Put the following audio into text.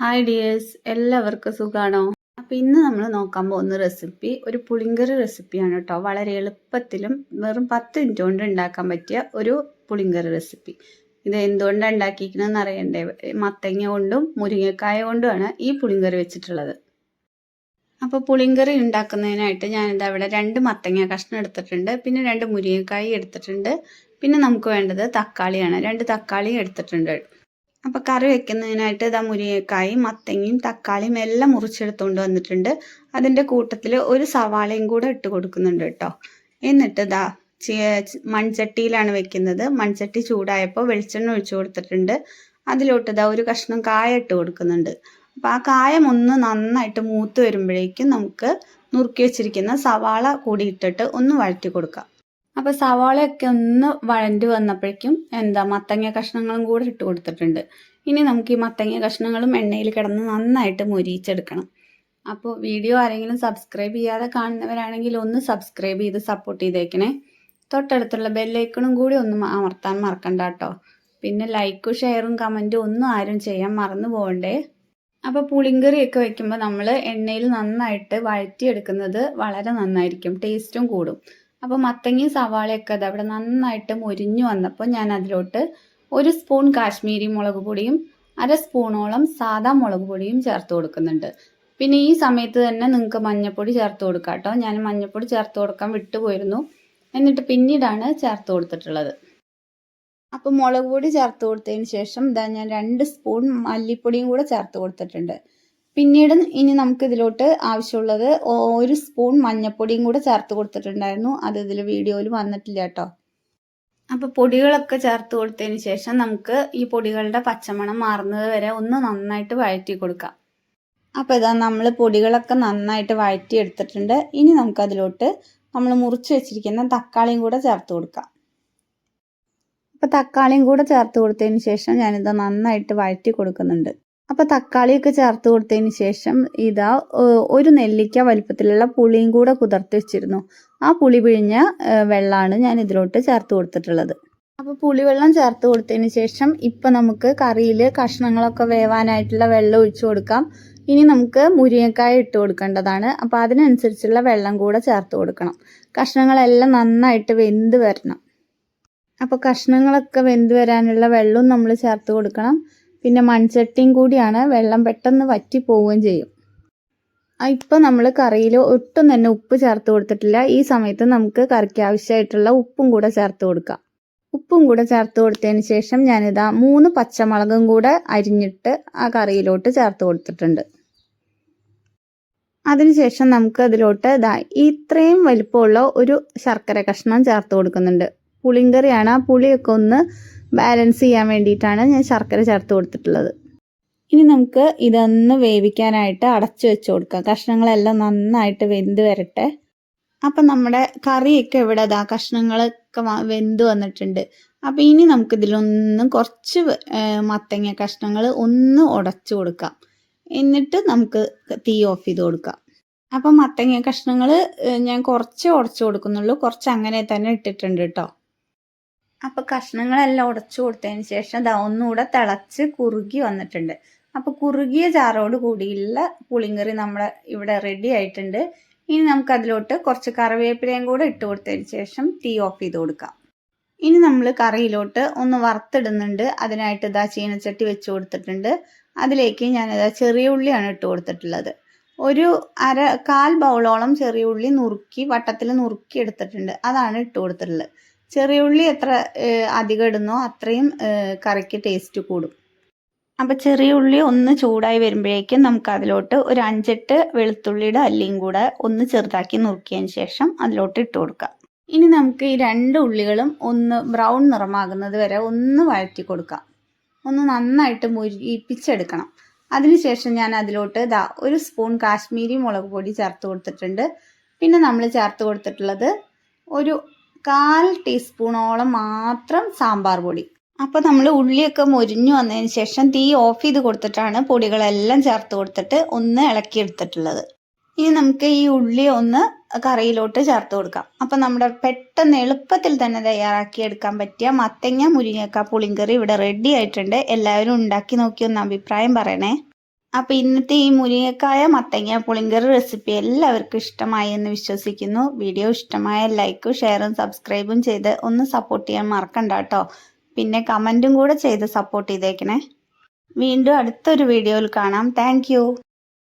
Hi dears, എല്ലാവർക്കും സുഖാണോ? അപ്പോൾ ഇന്ന് നമ്മൾ നോക്കാൻ പോകുന്ന റെസിപ്പി ഒരു പുളിങ്കറി റെസിപ്പിയാണ് കേട്ടോ. വളരെ എളുപ്പത്തിലും വെറും 10 മിനിറ്റ് കൊണ്ട് ഉണ്ടാക്കാൻ പറ്റിയ ഒരു പുളിങ്കറി റെസിപ്പി. ഇത് എന്തുകൊണ്ടാണ് ഉണ്ടാക്കിയിരിക്കണമെന്ന് അറിയണ്ടേ? മത്തങ്ങ കൊണ്ടും മുരിങ്ങക്കായ കൊണ്ടുമാണ് ഈ പുളിങ്കറി വെച്ചിട്ടുള്ളത്. അപ്പോൾ പുളിങ്കറി ഉണ്ടാക്കുന്നതിനായിട്ട് ഞാനിത് അവിടെ 2 മത്തങ്ങ കഷ്ണം എടുത്തിട്ടുണ്ട്, പിന്നെ 2 മുരിങ്ങക്കായ എടുത്തിട്ടുണ്ട്, പിന്നെ നമുക്ക് വേണ്ടത് തക്കാളിയാണ്. 2 തക്കാളി എടുത്തിട്ടുണ്ട്. അപ്പോൾ കറി വെക്കുന്നതിനായിട്ട് ഇതാ മുരിങ്ങക്കായും മത്തങ്ങയും തക്കാളിയും എല്ലാം മുറിച്ചെടുത്തുകൊണ്ട് വന്നിട്ടുണ്ട്. അതിൻ്റെ കൂട്ടത്തിൽ ഒരു സവാളയും കൂടെ ഇട്ട് കൊടുക്കുന്നുണ്ട് കേട്ടോ. എന്നിട്ട് ഇതാ മൺചട്ടിയിലാണ് വെക്കുന്നത്. മൺചട്ടി ചൂടായപ്പോൾ വെളിച്ചെണ്ണ ഒഴിച്ചു കൊടുത്തിട്ടുണ്ട്. അതിലോട്ട് ഇതാ ഒരു കഷ്ണം കായ ഇട്ട് കൊടുക്കുന്നുണ്ട്. അപ്പോൾ ആ കായം ഒന്ന് നന്നായിട്ട് മൂത്ത് വരുമ്പോഴേക്കും നമുക്ക് നുറുക്കി വെച്ചിരിക്കുന്ന സവാള കൂടി ഇട്ടിട്ട് ഒന്ന് വഴറ്റി കൊടുക്കാം. അപ്പോൾ സവാളയൊക്കെ ഒന്ന് വഴണ്ടി വന്നപ്പോഴേക്കും മത്തങ്ങ കഷ്ണങ്ങളും കൂടെ ഇട്ട് കൊടുത്തിട്ടുണ്ട്. ഇനി നമുക്ക് ഈ മത്തങ്ങ കഷ്ണങ്ങളും എണ്ണയിൽ കിടന്ന് നന്നായിട്ട് മൊരിയിച്ചെടുക്കണം. അപ്പോൾ വീഡിയോ ആരെങ്കിലും സബ്സ്ക്രൈബ് ചെയ്യാതെ കാണുന്നവരാണെങ്കിൽ ഒന്ന് സബ്സ്ക്രൈബ് ചെയ്ത് സപ്പോർട്ട് ചെയ്തേക്കണേ. തൊട്ടടുത്തുള്ള ബെല്ലൈക്കണും കൂടി ഒന്ന് അമർത്താൻ മറക്കണ്ട കേട്ടോ. പിന്നെ ലൈക്കും ഷെയറും കമൻറ്റും ഒന്നും ആരും ചെയ്യാൻ മറന്നു പോകണ്ടേ. അപ്പോൾ പുളിങ്കറിയൊക്കെ വെക്കുമ്പോൾ നമ്മൾ എണ്ണയിൽ നന്നായിട്ട് വഴറ്റിയെടുക്കുന്നത് വളരെ നന്നായിരിക്കും, ടേസ്റ്റും കൂടും. അപ്പോൾ മത്തങ്ങയും സവാളയൊക്കെ അതവിടെ നന്നായിട്ട് മൊരിഞ്ഞു വന്നപ്പോൾ ഞാൻ അതിലോട്ട് 1 സ്പൂൺ കാശ്മീരി മുളക് പൊടിയും 1/2 സ്പൂണോളം സാദാ മുളക് പൊടിയും ചേർത്ത് കൊടുക്കുന്നുണ്ട്. പിന്നെ ഈ സമയത്ത് തന്നെ നിങ്ങൾക്ക് മഞ്ഞൾപ്പൊടി ചേർത്ത് കൊടുക്കാം കേട്ടോ. ഞാൻ മഞ്ഞൾപ്പൊടി ചേർത്ത് കൊടുക്കാൻ വിട്ടുപോയിരുന്നു, എന്നിട്ട് പിന്നീടാണ് ചേർത്ത് കൊടുത്തിട്ടുള്ളത്. അപ്പോൾ മുളക് പൊടി ചേർത്ത് കൊടുത്തതിന് ശേഷം ഞാൻ 2 സ്പൂൺ മല്ലിപ്പൊടിയും കൂടെ ചേർത്ത് കൊടുത്തിട്ടുണ്ട്. പിന്നീട് ഇനി നമുക്ക് ഇതിലോട്ട് ആവശ്യമുള്ളത് 1 സ്പൂൺ മഞ്ഞൾപ്പൊടിയും കൂടെ ചേർത്ത് കൊടുത്തിട്ടുണ്ടായിരുന്നു. അത് ഇതിൽ വീഡിയോയിൽ വന്നിട്ടില്ല കേട്ടോ. അപ്പോൾ പൊടികളൊക്കെ ചേർത്ത് കൊടുത്തതിന് ശേഷം നമുക്ക് ഈ പൊടികളുടെ പച്ചമണം മാറുന്നത് വരെ ഒന്ന് നന്നായിട്ട് വഴറ്റി കൊടുക്കാം. അപ്പോൾ ഇതാ നമ്മൾ പൊടികളൊക്കെ നന്നായിട്ട് വഴറ്റി എടുത്തിട്ടുണ്ട്. ഇനി നമുക്കതിലോട്ട് നമ്മൾ മുറിച്ച് വെച്ചിരിക്കുന്ന തക്കാളിയും കൂടെ ചേർത്ത് കൊടുക്കാം. അപ്പോൾ തക്കാളിയും കൂടെ ചേർത്ത് കൊടുത്തതിന് ശേഷം ഞാനിത് നന്നായിട്ട് വഴറ്റി കൊടുക്കുന്നുണ്ട്. അപ്പോൾ തക്കാളിയൊക്കെ ചേർത്ത് കൊടുത്തതിന് ശേഷം ഇതാ ഒരു നെല്ലിക്ക വലിപ്പത്തിലുള്ള പുളിയും കൂടെ കുതിർത്ത് വെച്ചിരുന്നു. ആ പുളി പിഴിഞ്ഞ വെള്ളമാണ് ഞാൻ ഇതിലോട്ട് ചേർത്ത് കൊടുത്തിട്ടുള്ളത്. അപ്പോൾ പുളിവെള്ളം ചേർത്ത് കൊടുത്തതിന് ശേഷം ഇപ്പം നമുക്ക് കറിയിൽ കഷ്ണങ്ങളൊക്കെ വേവാനായിട്ടുള്ള വെള്ളം ഒഴിച്ചു കൊടുക്കാം. ഇനി നമുക്ക് മുരിങ്ങക്കായ ഇട്ട് കൊടുക്കേണ്ടതാണ്. അപ്പോൾ അതിനനുസരിച്ചുള്ള വെള്ളം കൂടെ ചേർത്ത് കൊടുക്കണം. കഷ്ണങ്ങളെല്ലാം നന്നായിട്ട് വെന്ത് വരണം. അപ്പോൾ കഷ്ണങ്ങളൊക്കെ വെന്ത് വരാനുള്ള വെള്ളവും നമ്മൾ ചേർത്ത് കൊടുക്കണം. പിന്നെ മൺചട്ടിയും കൂടിയാണ്, വെള്ളം പെട്ടെന്ന് വറ്റി പോവുകയും ചെയ്യും. ഇപ്പം നമ്മൾ കറിയിൽ ഒട്ടും തന്നെ ഉപ്പ് ചേർത്ത് കൊടുത്തിട്ടില്ല. ഈ സമയത്ത് നമുക്ക് കറിക്ക് ആവശ്യമായിട്ടുള്ള ഉപ്പും കൂടെ ചേർത്ത് കൊടുക്കാം. ഉപ്പും കൂടെ ചേർത്ത് കൊടുത്തതിന് ശേഷം ഞാനിതാ 3 പച്ചമുളകും കൂടെ അരിഞ്ഞിട്ട് ആ കറിയിലോട്ട് ചേർത്ത് കൊടുത്തിട്ടുണ്ട്. അതിനുശേഷം നമുക്ക് അതിലോട്ട് ഇത്രയും വലിപ്പമുള്ള ഒരു ശർക്കര കഷ്ണം ചേർത്ത് കൊടുക്കുന്നുണ്ട്. പുളിങ്കറിയാണ്, ആ പുളിയൊക്കെ ഒന്ന് ബാലൻസ് ചെയ്യാൻ വേണ്ടിയിട്ടാണ് ഞാൻ ശർക്കര ചേർത്ത് കൊടുത്തിട്ടുള്ളത്. ഇനി നമുക്ക് ഇതൊന്ന് വേവിക്കാനായിട്ട് അടച്ചു വെച്ച് കൊടുക്കാം. കഷ്ണങ്ങളെല്ലാം നന്നായിട്ട് വെന്ത് വരട്ടെ. അപ്പം നമ്മുടെ കറിയൊക്കെ ഇവിടെ കഷ്ണങ്ങളൊക്കെ വെന്ത് വന്നിട്ടുണ്ട്. അപ്പം ഇനി നമുക്കിതിലൊന്ന് കുറച്ച് മത്തങ്ങ കഷ്ണങ്ങൾ ഒന്ന് ഉടച്ചു കൊടുക്കാം. എന്നിട്ട് നമുക്ക് തീ ഓഫ് ചെയ്ത് കൊടുക്കാം. അപ്പം മത്തങ്ങ കഷ്ണങ്ങൾ ഞാൻ കുറച്ച് ഉടച്ചു കൊടുക്കുന്നുള്ളൂ, കുറച്ച് അങ്ങനെ തന്നെ ഇട്ടിട്ടുണ്ട് കേട്ടോ. അപ്പോൾ കഷ്ണങ്ങളെല്ലാം ഉടച്ചു കൊടുത്തതിന് ശേഷം ഒന്നുകൂടെ തിളച്ച് കുറുകി വന്നിട്ടുണ്ട്. അപ്പോൾ കുറുകിയ ചാറോട് കൂടിയുള്ള പുളിങ്കറി നമ്മുടെ ഇവിടെ റെഡി ആയിട്ടുണ്ട്. ഇനി നമുക്കതിലോട്ട് കുറച്ച് കറിവേപ്പിലയും കൂടെ ഇട്ട് കൊടുത്തതിന് ശേഷം തീ ഓഫ് ചെയ്ത് കൊടുക്കാം. ഇനി നമ്മൾ കറിയിലോട്ട് ഒന്ന് വറുത്തിടുന്നുണ്ട്. അതിനായിട്ട് ചീനച്ചട്ടി വെച്ച് കൊടുത്തിട്ടുണ്ട്. അതിലേക്ക് ഞാനിതാ ചെറിയ ഉള്ളിയാണ് ഇട്ട് കൊടുത്തിട്ടുള്ളത്. ഒരു 1/4 ബൗളോളം ചെറിയ ഉള്ളി വട്ടത്തിൽ നുറുക്കി എടുത്തിട്ടുണ്ട്. അതാണ് ഇട്ട് കൊടുത്തിട്ടുള്ളത്. ചെറിയ ഉള്ളി എത്ര അധികം ഇടുന്നോ അത്രയും കറിക്ക് ടേസ്റ്റ് കൂടും. അപ്പോൾ ചെറിയ ഉള്ളി ഒന്ന് ചൂടായി വരുമ്പോഴേക്കും നമുക്ക് അതിലോട്ട് ഒരു 5-8 വെളുത്തുള്ളിയുടെ അല്ലിയും കൂടെ ഒന്ന് ചെറുതാക്കി നുറുക്കിയതിന് ശേഷം അതിലോട്ട് ഇട്ട് കൊടുക്കാം. ഇനി നമുക്ക് ഈ 2 ഉള്ളികളും ഒന്ന് ബ്രൗൺ നിറമാകുന്നത് വരെ ഒന്ന് വഴറ്റി കൊടുക്കാം. ഒന്ന് നന്നായിട്ട് മുരിപ്പിച്ചെടുക്കണം. അതിനുശേഷം ഞാൻ അതിലോട്ട് 1 സ്പൂൺ കാശ്മീരി മുളക് പൊടി ചേർത്ത് കൊടുത്തിട്ടുണ്ട്. പിന്നെ നമ്മൾ ചേർത്ത് കൊടുത്തിട്ടുള്ളത് ഒരു 1/4 ടീസ്പൂണോളം മാത്രം സാമ്പാർ പൊടി. അപ്പോൾ നമ്മൾ ഉള്ളിയൊക്കെ മൊരിഞ്ഞു വന്നതിന് ശേഷം തീ ഓഫ് ചെയ്ത് കൊടുത്തിട്ടാണ് പൊടികളെല്ലാം ചേർത്ത് കൊടുത്തിട്ട് ഒന്ന് ഇളക്കിയെടുത്തിട്ടുള്ളത്. ഇനി നമുക്ക് ഈ ഉള്ളി ഒന്ന് കറിയിലോട്ട് ചേർത്ത് കൊടുക്കാം. അപ്പം നമ്മുടെ പെട്ടെന്ന് എളുപ്പത്തിൽ തന്നെ തയ്യാറാക്കിയെടുക്കാൻ പറ്റിയ മത്തങ്ങ മുരിങ്ങക്ക പുളിങ്കറി ഇവിടെ റെഡി ആയിട്ടുണ്ട്. എല്ലാവരും ഉണ്ടാക്കി നോക്കി ഒന്ന് അഭിപ്രായം പറയണേ. അപ്പോൾ ഇന്നത്തെ ഈ മുരിങ്ങക്കായ മത്തങ്ങ പുളിങ്കറി റെസിപ്പി എല്ലാവർക്കും ഇഷ്ടമായി എന്ന് വിശ്വസിക്കുന്നു. വീഡിയോ ഇഷ്ടമായ ലൈക്കും ഷെയറും സബ്സ്ക്രൈബും ചെയ്ത് ഒന്ന് സപ്പോർട്ട് ചെയ്യാൻ മറക്കണ്ട കേട്ടോ. പിന്നെ കമൻറ്റും കൂടെ ചെയ്ത് സപ്പോർട്ട് ചെയ്തേക്കണേ. വീണ്ടും അടുത്തൊരു വീഡിയോയിൽ കാണാം. താങ്ക്